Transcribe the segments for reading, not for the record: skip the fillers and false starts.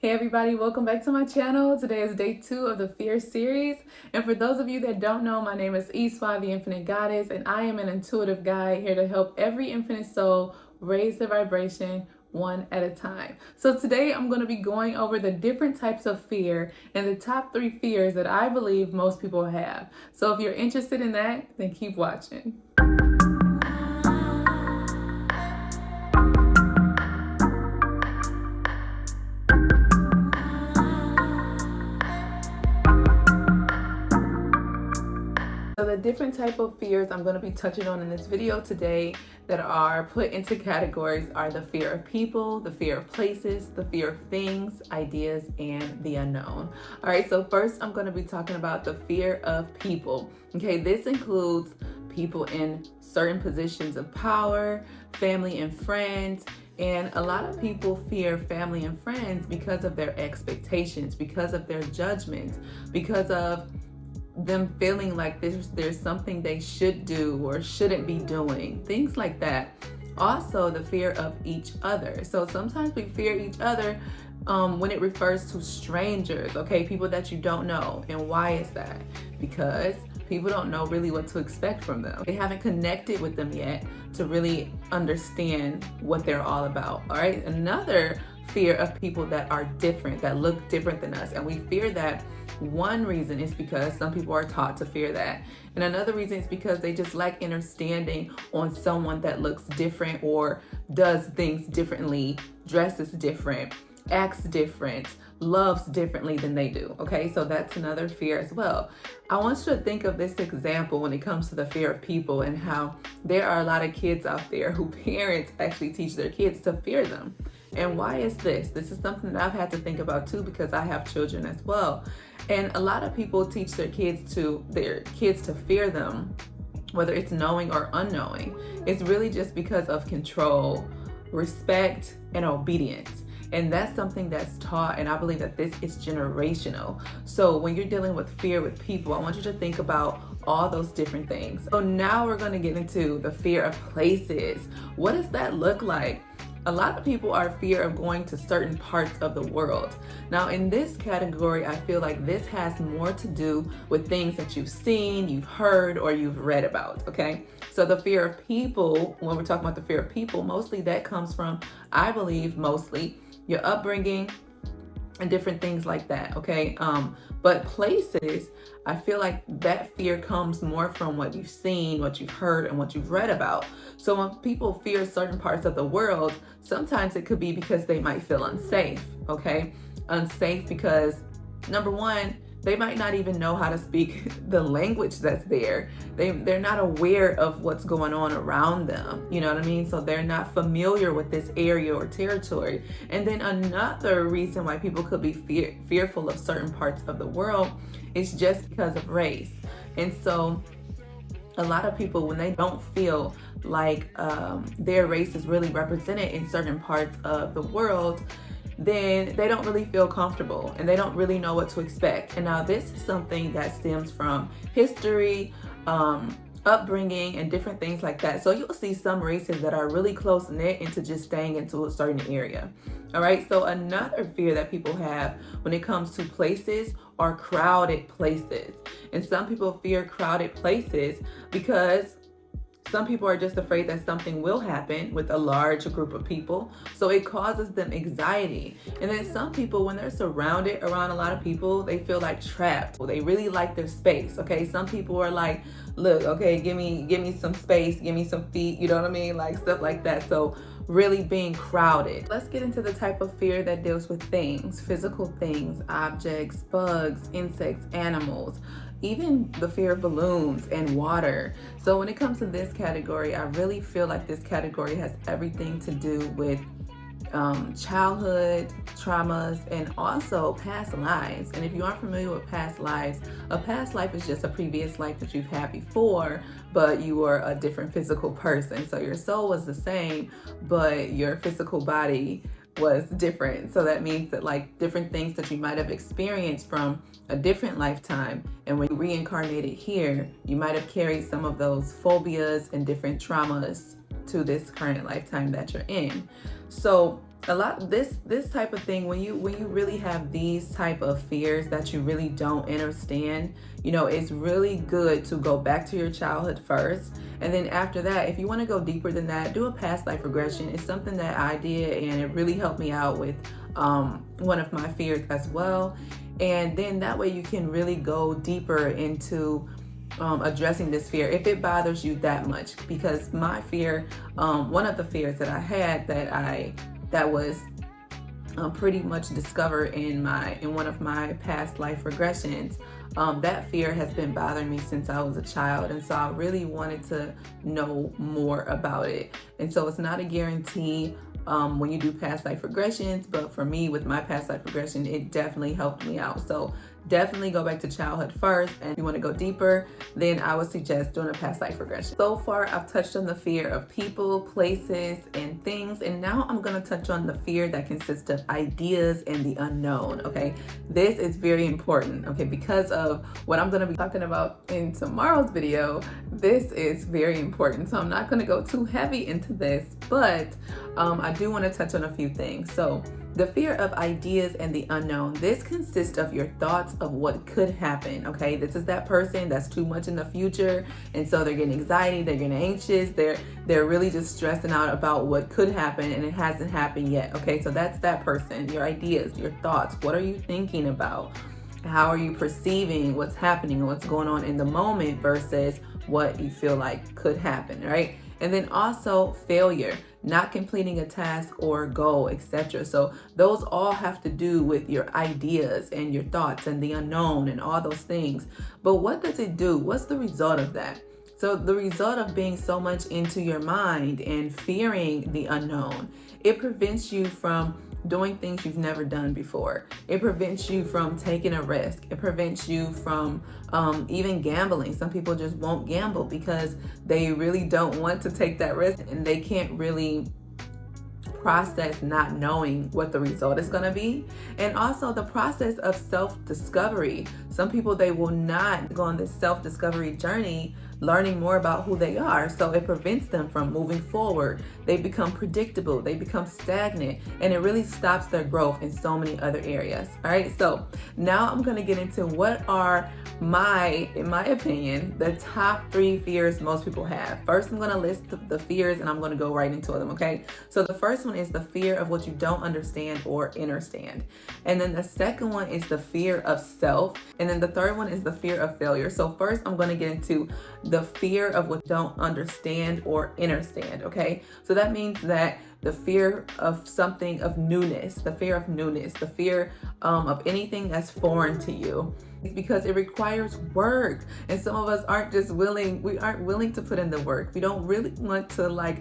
Hey everybody, welcome back to my channel. Today is day 2 of the Fear series. And for those of you that don't know, my name is Iswa, the Infinite Goddess, and I am an intuitive guide here to help every infinite soul raise their vibration one at a time. So today I'm going to be going over the different types of fear and the top 3 fears that I believe most people have. So if you're interested in that, then keep watching. So the different type of fears I'm going to be touching on in this video today that are put into categories are the fear of people, the fear of places, the fear of things, ideas, and the unknown. All right, so first I'm going to be talking about the fear of people. Okay, this includes people in certain positions of power, family and friends, and a lot of people fear family and friends because of their expectations, because of their judgments, because of them feeling like there's something they should do or shouldn't be doing, things like that. Also, the fear of each other. So sometimes we fear each other when it refers to strangers, okay, people that you don't know. And why is that? Because people don't know really what to expect from them. They haven't connected with them yet to really understand what they're all about. All right, another fear of people that are different, that look different than us, and we fear that. One reason is because some people are taught to fear that. And another reason is because they just lack understanding on someone that looks different or does things differently, dresses different, acts different, loves differently than they do. Okay, so that's another fear as well. I want you to think of this example when it comes to the fear of people and how there are a lot of kids out there who parents actually teach their kids to fear them. And why is this? This is something that I've had to think about too, because I have children as well. And a lot of people teach their kids to fear them, whether it's knowing or unknowing. It's really just because of control, respect, and obedience. And that's something that's taught, and I believe that this is generational. So when you're dealing with fear with people, I want you to think about all those different things. So now we're going to get into the fear of places. What does that look like? A lot of people are fear of going to certain parts of the world. Now in this category, I feel like this has more to do with things that you've seen, you've heard, or you've read about, okay? So the fear of people, when we're talking about the fear of people, mostly that comes from, I believe, mostly your upbringing and different things like that, okay? But places, I feel like that fear comes more from what you've seen, what you've heard, and what you've read about. So when people fear certain parts of the world, sometimes it could be because they might feel unsafe, okay? Unsafe because, number one, they might not even know how to speak the language that's there. They're not aware of what's going on around them. You know what I mean? So they're not familiar with this area or territory. And then another reason why people could be fearful of certain parts of the world is just because of race. And so a lot of people, when they don't feel like their race is really represented in certain parts of the world, then they don't really feel comfortable and they don't really know what to expect. And now this is something that stems from history, upbringing, and different things like that. So you'll see some races that are really close knit into just staying into a certain area. All right, so another fear that people have when it comes to places are crowded places. And some people fear crowded places because some people are just afraid that something will happen with a large group of people. So it causes them anxiety. And then some people, when they're surrounded around a lot of people, they feel like trapped. They really like their space. Okay. Some people are like, look, okay, give me some space, give me some feet, you know what I mean? Like stuff like that. So really being crowded. Let's get into the type of fear that deals with things, physical things, objects, bugs, insects, animals, even the fear of balloons and water. So when it comes to this category, I really feel like this category has everything to do with childhood traumas and also past lives. And if you aren't familiar with past lives, a past life is just a previous life that you've had before, but you were a different physical person. So your soul was the same, but your physical body was different. So that means that like different things that you might have experienced from a different lifetime, and when you reincarnated here, you might have carried some of those phobias and different traumas to this current lifetime that you're in. So this type of thing, when you really have these type of fears that you really don't understand, it's really good to go back to your childhood first. And then after that, if you want to go deeper than that, do a past life regression. It's something that I did, and it really helped me out with one of my fears as well. And then that way you can really go deeper into addressing this fear if it bothers you that much. Because my fear, one of the fears that I had that was pretty much discovered in one of my past life regressions, that fear has been bothering me since I was a child, and so I really wanted to know more about it. And so it's not a guarantee when you do past life regressions, but for me, with my past life regression, it definitely helped me out. So definitely go back to childhood first, and if you want to go deeper, then I would suggest doing a past life regression. So far, I've touched on the fear of people, places, and things, and now I'm going to touch on the fear that consists of ideas and the unknown. Okay, this is very important, okay, because of what I'm going to be talking about in tomorrow's video. This is very important, so I'm not going to go too heavy into this, but I do want to touch on a few things. So the fear of ideas and the unknown, this consists of your thoughts of what could happen, okay? This is that person that's too much in the future, and so they're getting anxiety, they're getting anxious, they're really just stressing out about what could happen, and it hasn't happened yet, okay? So that's that person, your ideas, your thoughts. What are you thinking about? How are you perceiving what's happening and what's going on in the moment versus what you feel like could happen, right? And then also failure, not completing a task or goal, etc. So those all have to do with your ideas and your thoughts and the unknown and all those things. But what does it do? What's the result of that? So the result of being so much into your mind and fearing the unknown, it prevents you from doing things you've never done before. It prevents you from taking a risk. It prevents you from even gambling. Some people just won't gamble because they really don't want to take that risk, and they can't really process not knowing what the result is going to be. And also the process of self-discovery. Some people, they will not go on this self-discovery journey learning more about who they are. So it prevents them from moving forward. They become predictable, they become stagnant, and it really stops their growth in so many other areas. All right, so now I'm going to get into what are in my opinion, the top 3 fears most people have. First, I'm going to list the fears, and I'm going to go right into them, okay? So the first one is the fear of what you don't understand or understand. And then the second one is the fear of self. And then the third one is the fear of failure. So first, I'm going to get into the fear of what you don't understand or understand, okay? So that means that the fear of something of newness, the fear of newness, the fear of anything that's foreign to you. It's because it requires work, and some of us aren't willing to put in the work. We don't really want to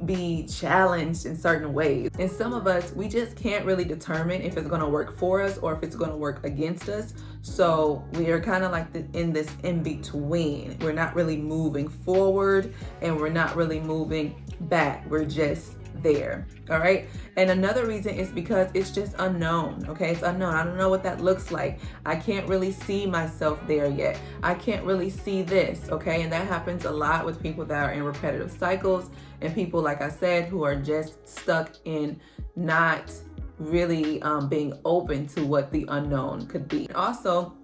be challenged in certain ways. And some of us, we just can't really determine if it's going to work for us or if it's going to work against us. So we are kind of like in this in between. We're not really moving forward, and we're not really moving back. We're just there. All right. And another reason is because it's just unknown. Okay. It's unknown. I don't know what that looks like. I can't really see myself there yet. I can't really see this. Okay. And that happens a lot with people that are in repetitive cycles, and people, like I said, who are just stuck in not really being open to what the unknown could be. Also,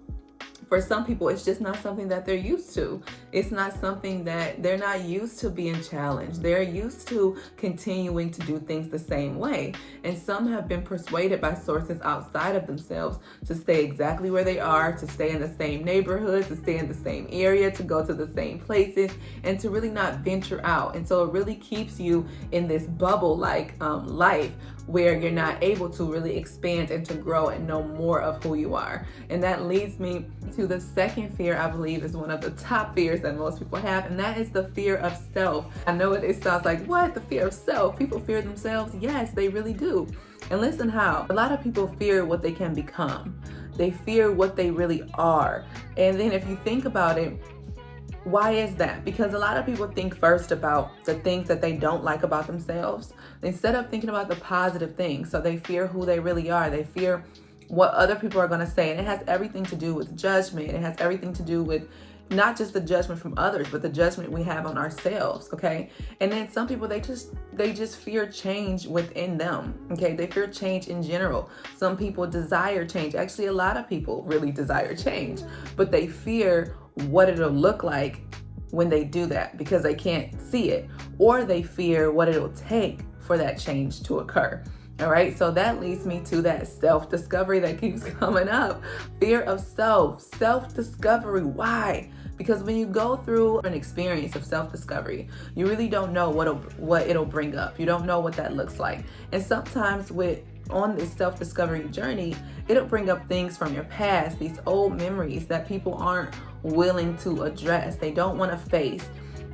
for some people, it's just not something that they're used to. It's not something that they're not used to being challenged. They're used to continuing to do things the same way. And some have been persuaded by sources outside of themselves to stay exactly where they are, to stay in the same neighborhood, to stay in the same area, to go to the same places, and to really not venture out. And so it really keeps you in this bubble-like life where you're not able to really expand and to grow and know more of who you are. And that leads me to the second fear, I believe is one of the top fears that most people have, and that is the fear of self. I know it sounds like, what? The fear of self? People fear themselves? Yes, they really do. And listen how. A lot of people fear what they can become. They fear what they really are. And then if you think about it, why is that? Because a lot of people think first about the things that they don't like about themselves instead of thinking about the positive things. So they fear who they really are. They fear what other people are going to say. And it has everything to do with judgment. It has everything to do with not just the judgment from others, but the judgment we have on ourselves, okay? And then some people, they just fear change within them, okay? They fear change in general. Some people desire change. Actually, a lot of people really desire change, but they fear what it'll look like when they do that because they can't see it, or they fear what it'll take for that change to occur. All right, so that leads me to that self-discovery that keeps coming up. Fear of self-discovery. Why? Because when you go through an experience of self-discovery, you really don't know what it'll bring up. You don't know what that looks like. And sometimes on this self-discovery journey, it'll bring up things from your past, these old memories that people aren't willing to address. They don't want to face.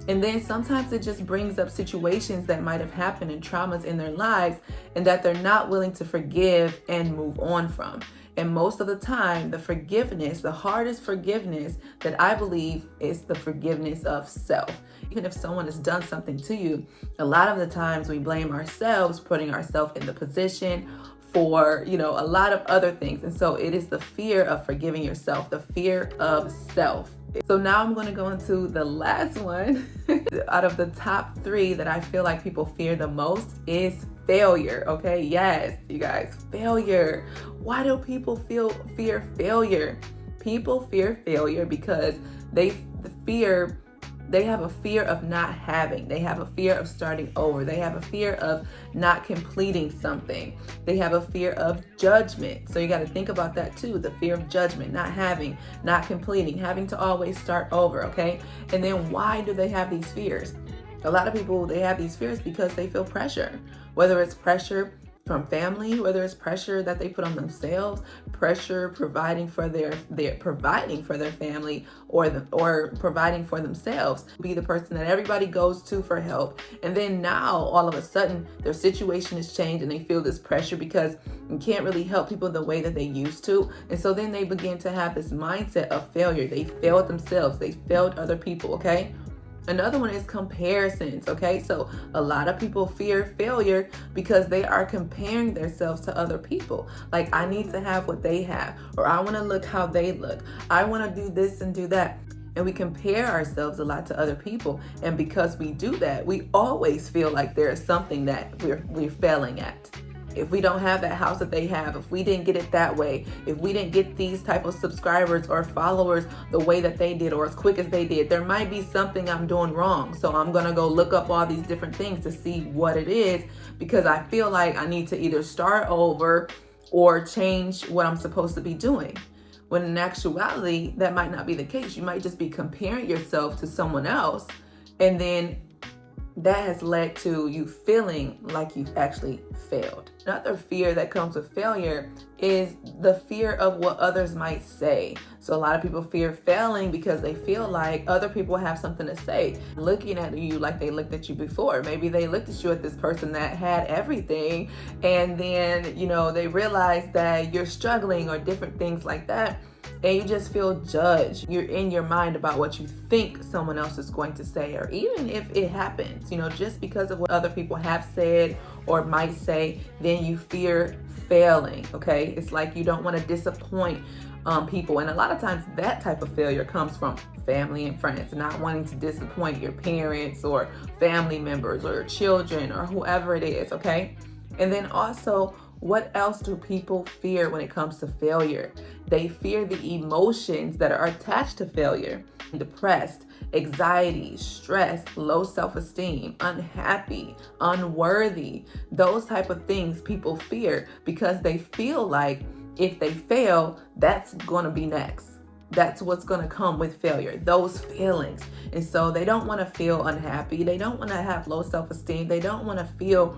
And then sometimes it just brings up situations that might have happened and traumas in their lives and that they're not willing to forgive and move on from. And most of the time, the hardest forgiveness that I believe is the forgiveness of self. Even if someone has done something to you, a lot of the times we blame ourselves, putting ourselves in the position for, a lot of other things. And so it is the fear of forgiving yourself, the fear of self. So now I'm going to go into the last one. Out of the top 3 that I feel like people fear the most is failure. Okay, yes, you guys, failure. Why do people fear failure? People fear failure because they have a fear of not having. They have a fear of starting over. They have a fear of not completing something. They have a fear of judgment. So you got to think about that too. The fear of judgment, not having, not completing, having to always start over, okay? And then why do they have these fears? A lot of people, they have these fears because they feel pressure, whether it's pressure from family, whether it's pressure that they put on themselves, pressure providing for their family, or providing for themselves, be the person that everybody goes to for help. And then now all of a sudden their situation has changed and they feel this pressure because you can't really help people the way that they used to. And so then they begin to have this mindset of failure. They failed themselves, they failed other people, okay? Another one is comparisons, okay? So a lot of people fear failure because they are comparing themselves to other people. Like, I need to have what they have, or I want to look how they look. I want to do this and do that. And we compare ourselves a lot to other people. And because we do that, we always feel like there is something that we're failing at. If we don't have that house that they have, if we didn't get it that way, if we didn't get these type of subscribers or followers the way that they did or as quick as they did, there might be something I'm doing wrong. So I'm going to go look up all these different things to see what it is, because I feel like I need to either start over or change what I'm supposed to be doing. When in actuality, that might not be the case. You might just be comparing yourself to someone else, and then that has led to you feeling like you've actually failed. Another fear that comes with failure is the fear of what others might say. So a lot of people fear failing because they feel like other people have something to say, looking at you like they looked at you before. Maybe they looked at you at this person that had everything, and then, they realize that you're struggling or different things like that. And you just feel judged. You're in your mind about what you think someone else is going to say, or even if it happens, just because of what other people have said or might say, then you fear failing, okay? It's like you don't want to disappoint people. And a lot of times that type of failure comes from family and friends, not wanting to disappoint your parents or family members or your children or whoever it is, okay? And then also, what else do people fear when it comes to failure? They fear the emotions that are attached to failure. Depressed, anxiety, stress, low self-esteem, unhappy, unworthy. Those type of things people fear because they feel like if they fail, that's going to be next. That's what's going to come with failure, those feelings. And so they don't want to feel unhappy. They don't want to have low self-esteem. They don't want to feel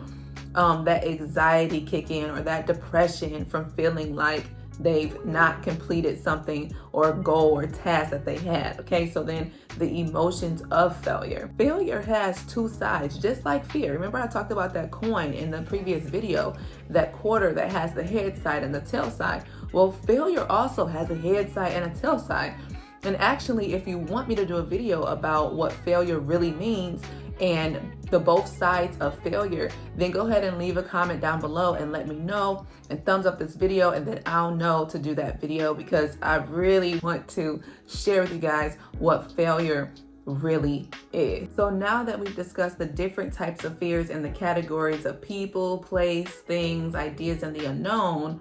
that anxiety kick in, or that depression from feeling like they've not completed something or goal or task that they had. Okay, so then the emotions of failure. Failure has two sides, just like fear. Remember I talked about that coin in the previous video, that quarter that has the head side and the tail side. Well, failure also has a head side and a tail side. And actually, if you want me to do a video about what failure really means and the both sides of failure, then go ahead and leave a comment down below and let me know, and thumbs up this video, and then I'll know to do that video, because I really want to share with you guys what failure really is. So now that we've discussed the different types of fears and the categories of people, place, things, ideas, and the unknown,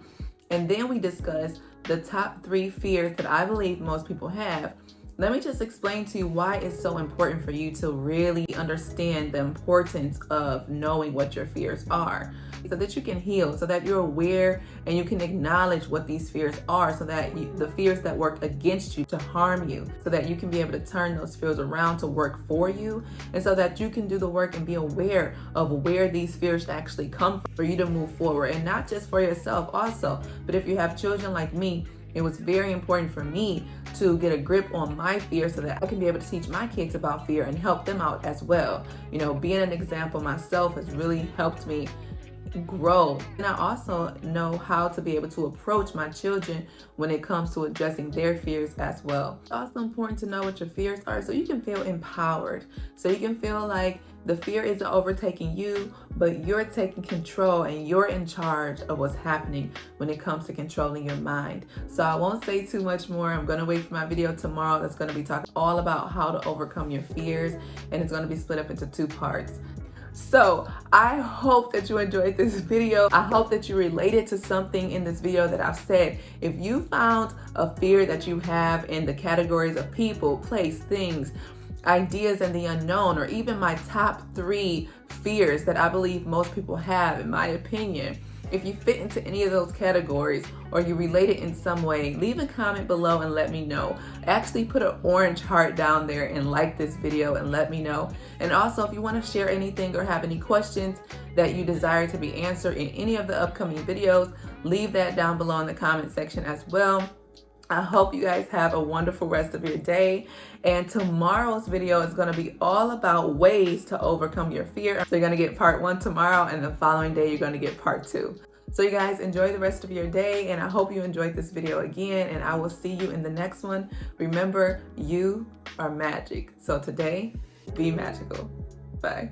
and then we discussed the top 3 fears that I believe most people have, let me just explain to you why it's so important for you to really understand the importance of knowing what your fears are, so that you can heal, so that you're aware and you can acknowledge what these fears are, so that the fears that work against you to harm you, so that you can be able to turn those fears around to work for you, and so that you can do the work and be aware of where these fears actually come from for you to move forward, and not just for yourself also, but if you have children like me, it was very important for me to get a grip on my fear so that I can be able to teach my kids about fear and help them out as well. You know, being an example myself has really helped me grow. And I also know how to be able to approach my children when it comes to addressing their fears as well. It's also important to know what your fears are so you can feel empowered, so you can feel like the fear isn't overtaking you, but you're taking control and you're in charge of what's happening when it comes to controlling your mind. So I won't say too much more. I'm going to wait for my video tomorrow that's going to be talking all about how to overcome your fears, and it's going to be split up into 2 parts. So I hope that you enjoyed this video. I hope that you related to something in this video that I've said. If you found a fear that you have in the categories of people, place, things, ideas, and the unknown, or even my top 3 fears that I believe most people have, in my opinion, if you fit into any of those categories or you relate it in some way, leave a comment below and let me know. Actually put an orange heart down there and like this video and let me know. And also, if you want to share anything or have any questions that you desire to be answered in any of the upcoming videos, leave that down below in the comment section as well. I hope you guys have a wonderful rest of your day. And tomorrow's video is going to be all about ways to overcome your fear. So you're going to get part 1 tomorrow, and the following day you're going to get part 2. So you guys enjoy the rest of your day, and I hope you enjoyed this video again, and I will see you in the next one. Remember, you are magic. So today, be magical. Bye.